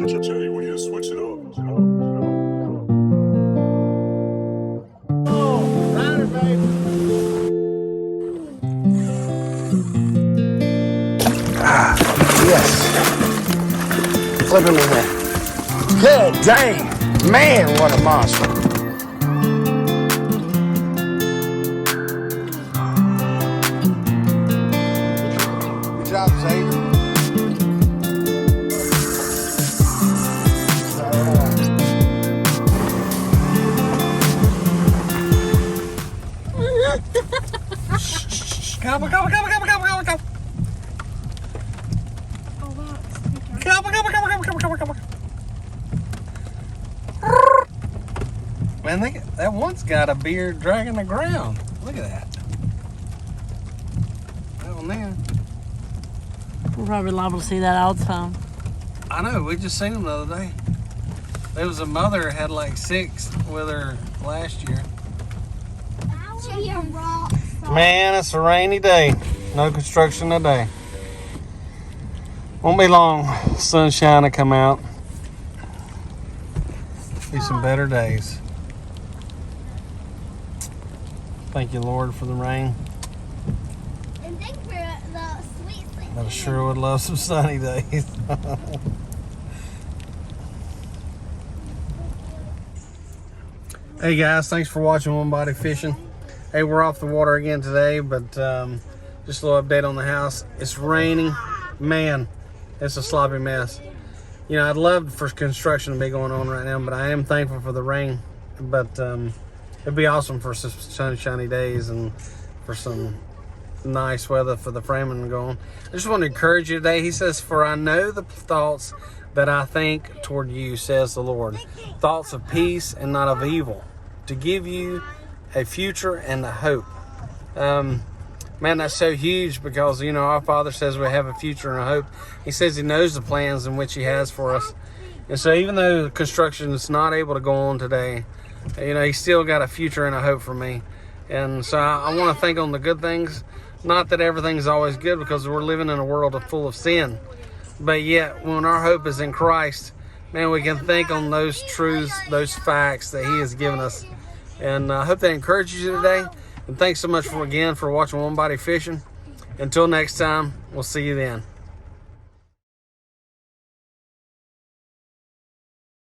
Jay, when you switch it up. Oh, rider, baby. Ah, yes. Flip him in there. Good dang. Man, what a monster. Good job, Xavier. Come on, come on, come on, come on, come on, come on, come on. Come on, come on, come on, come on, come on, come on. Man, that one's got a beard dragging the ground. Look at that. That one there. We're probably liable to see that all the time. I know, we just seen them the other day. There was a mother had like 6 with her last year. Man, it's a rainy day. No construction today. Won't be long. Sunshine will come out. Be some better days. Thank you, Lord, for the rain. And thank you for the sweet sleep. I sure would love some sunny days. Hey guys, thanks for watching One Body Fishing. Hey, we're off the water again today, but just a little update on the house. It's raining. Man, it's a sloppy mess. You know, I'd love for construction to be going on right now, but I am thankful for the rain. But it'd be awesome for some sunshiny days and for some nice weather for the framing to go on. I just want to encourage you today. He says, "For I know the thoughts that I think toward you, says the Lord, thoughts of peace and not of evil, to give you a future and a hope." Man, that's so huge because, you know, our Father says we have a future and a hope. He says he knows the plans in which he has for us. And so even though construction is not able to go on today, you know, he's still got a future and a hope for me. And so I want to think on the good things. Not that everything's always good, because we're living in a world full of sin. But yet, when our hope is in Christ, man, we can think on those truths, those facts that he has given us. And I hope that encourages you today. And thanks so much for watching One Body Fishing. Until next time, we'll see you then.